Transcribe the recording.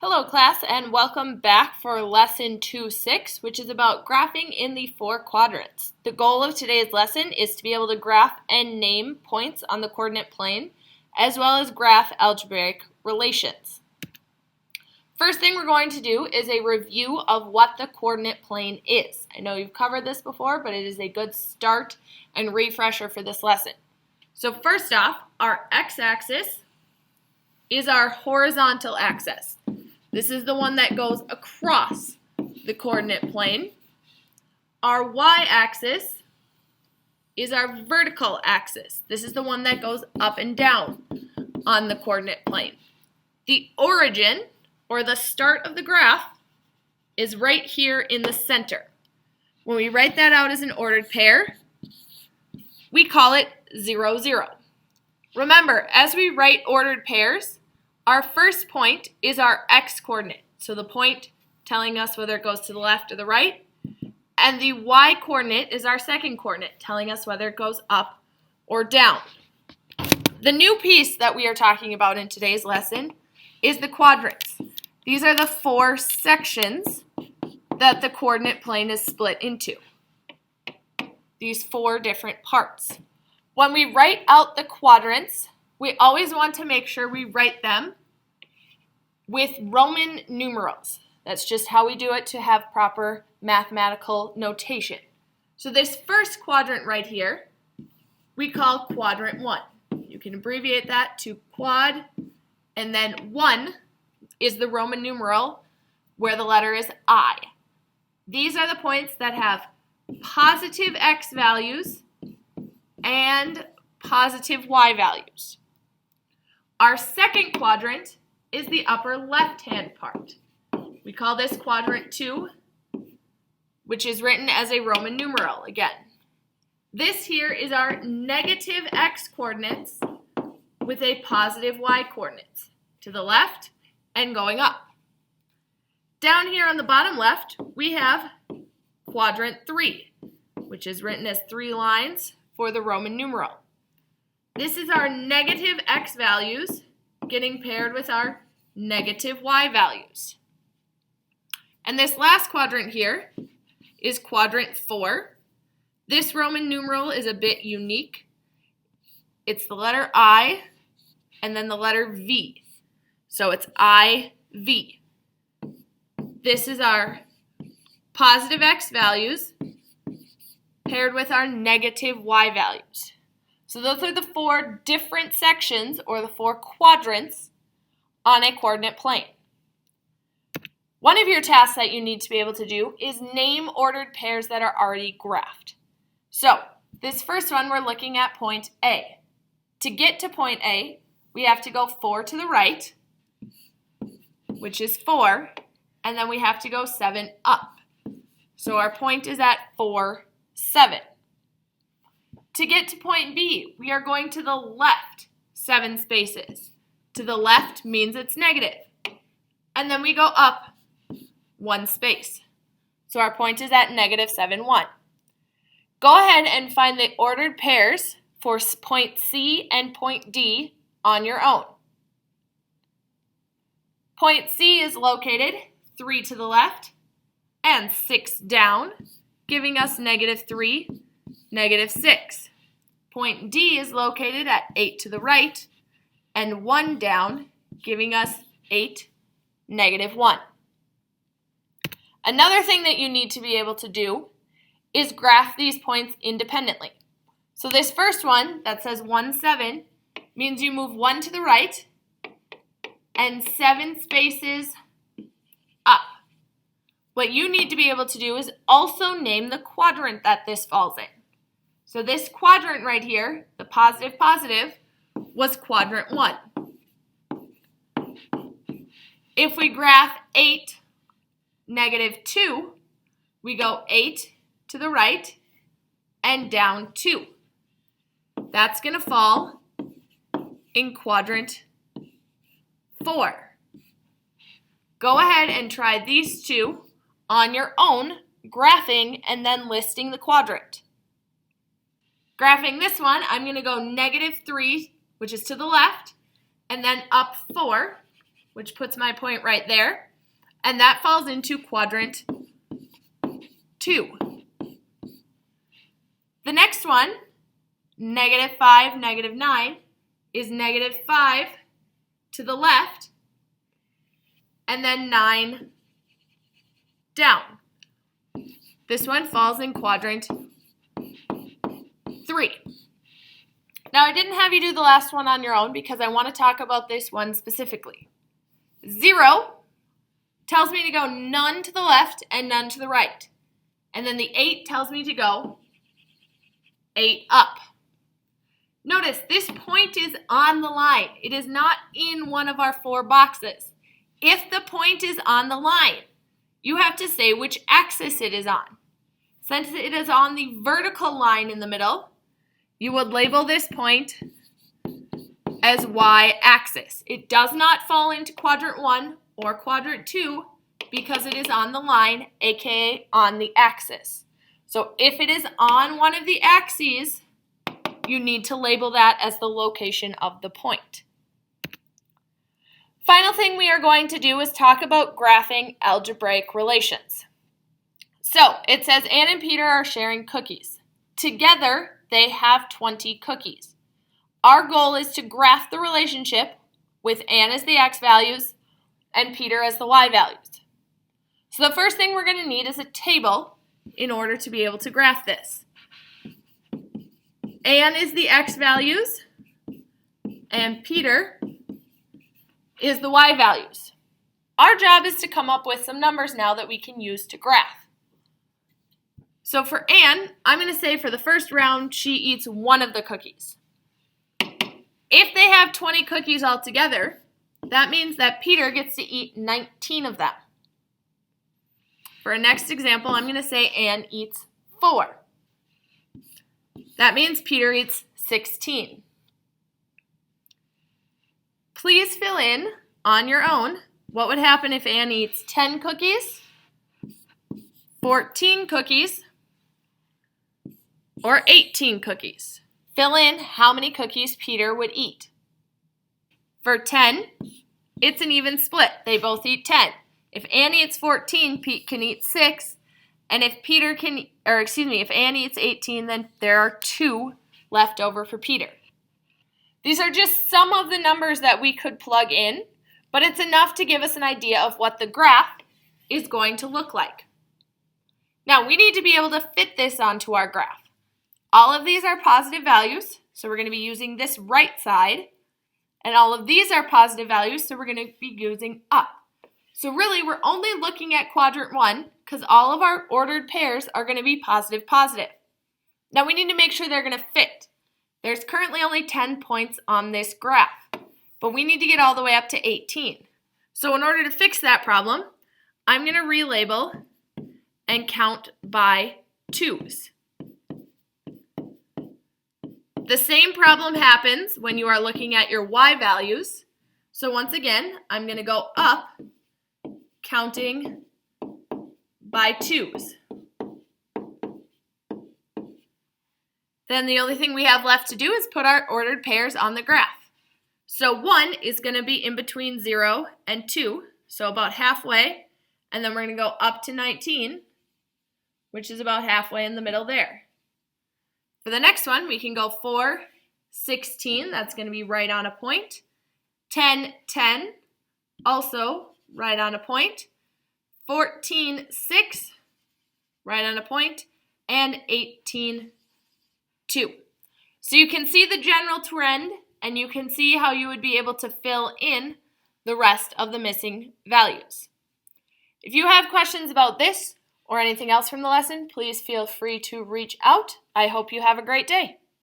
Hello class, and welcome back for lesson 2.6, which is about graphing in the four quadrants. The goal of today's lesson is to be able to graph and name points on the coordinate plane, as well as graph algebraic relations. First thing we're going to do is a review of what the coordinate plane is. I know you've covered this before, but it is a good start and refresher for this lesson. So first off, our x-axis is our horizontal axis. This is the one that goes across the coordinate plane. Our y-axis is our vertical axis. This is the one that goes up and down on the coordinate plane. The origin, or the start of the graph, is right here in the center. When we write that out as an ordered pair, we call it 0, 0. Remember, as we write ordered pairs, our first point is our x-coordinate, so the point telling us whether it goes to the left or the right, and the y-coordinate is our second coordinate, telling us whether it goes up or down. The new piece that we are talking about in today's lesson is the quadrants. These are the four sections that the coordinate plane is split into. These four different parts. When we write out the quadrants, we always want to make sure we write them with Roman numerals. That's just how we do it to have proper mathematical notation. So this first quadrant right here, we call quadrant 1. You can abbreviate that to quad, and then 1 is the Roman numeral where the letter is I. These are the points that have positive x values and positive y values. Our second quadrant is the upper left-hand part. We call this quadrant 2, which is written as a Roman numeral again. This here is our negative x coordinates with a positive y coordinates to the left and going up. Down here on the bottom left, we have quadrant 3, which is written as 3 lines for the Roman numeral. This is our negative x values getting paired with our negative y values. And this last quadrant here is quadrant 4. This Roman numeral is a bit unique. It's the letter I and then the letter V. So it's IV. This is our positive x values paired with our negative y values. So those are the four different sections, or the four quadrants, on a coordinate plane. One of your tasks that you need to be able to do is name ordered pairs that are already graphed. So this first one, we're looking at point A. To get to point A, we have to go 4 to the right, which is 4, and then we have to go 7 up. So our point is at 4, 7. To get to point B, we are going to the left 7 spaces. To the left means it's negative. And then we go up 1 space. So our point is at negative 7, 1. Go ahead and find the ordered pairs for point C and point D on your own. Point C is located 3 to the left and 6 down, giving us negative 3, negative 6. Point D is located at 8 to the right and 1 down, giving us 8, negative 1. Another thing that you need to be able to do is graph these points independently. So this first one that says 1, 7 means you move 1 to the right and 7 spaces up. What you need to be able to do is also name the quadrant that this falls in. So this quadrant right here, the positive, positive, was quadrant 1. If we graph 8, negative 2, we go 8 to the right and down 2. That's going to fall in quadrant 4. Go ahead and try these two on your own, graphing and then listing the quadrant. Graphing this one, I'm going to go negative 3, which is to the left, and then up 4, which puts my point right there, and that falls into quadrant 2. The next one, -5, -9, is -5 to the left, and then 9 down. This one falls in quadrant 3. Now, I didn't have you do the last one on your own because I want to talk about this one specifically. 0 tells me to go none to the left and none to the right. And then the 8 tells me to go 8 up. Notice this point is on the line. It is not in one of our 4 boxes. If the point is on the line, you have to say which axis it is on. Since it is on the vertical line in the middle, you would label this point as y-axis. It does not fall into quadrant 1 or quadrant 2 because it is on the line, aka on the axis. So if it is on one of the axes, you need to label that as the location of the point. Final thing we are going to do is talk about graphing algebraic relations. So it says Anne and Peter are sharing cookies. Together, they have 20 cookies. Our goal is to graph the relationship with Anne as the x values and Peter as the y values. So the first thing we're going to need is a table in order to be able to graph this. Anne is the x values and Peter is the y values. Our job is to come up with some numbers now that we can use to graph. So for Anne, I'm going to say for the first round, she eats one of the cookies. If they have 20 cookies altogether, that means that Peter gets to eat 19 of them. For our next example, I'm going to say Anne eats 4. That means Peter eats 16. Please fill in on your own what would happen if Anne eats 10 cookies, 14 cookies, or 18 cookies. Fill in how many cookies Peter would eat. For 10, it's an even split. They both eat 10. If Anne eats 14, Pete can eat 6. And if if Anne eats 18, then there are 2 left over for Peter. These are just some of the numbers that we could plug in, but it's enough to give us an idea of what the graph is going to look like. Now, we need to be able to fit this onto our graph. All of these are positive values, so we're going to be using this right side. And all of these are positive values, so we're going to be using up. So really, we're only looking at quadrant 1 because all of our ordered pairs are going to be positive, positive. Now, we need to make sure they're going to fit. There's currently only 10 points on this graph, but we need to get all the way up to 18. So in order to fix that problem, I'm going to relabel and count by 2s. The same problem happens when you are looking at your y values. So once again, I'm going to go up, counting by 2s. Then the only thing we have left to do is put our ordered pairs on the graph. So 1 is going to be in between 0 and 2, so about halfway. And then we're going to go up to 19, which is about halfway in the middle there. For the next one, we can go 4, 16, that's going to be right on a point. 10, 10, also right on a point. 14, 6, right on a point. And 18, 2. So you can see the general trend, and you can see how you would be able to fill in the rest of the missing values. If you have questions about this or anything else from the lesson, please feel free to reach out. I hope you have a great day.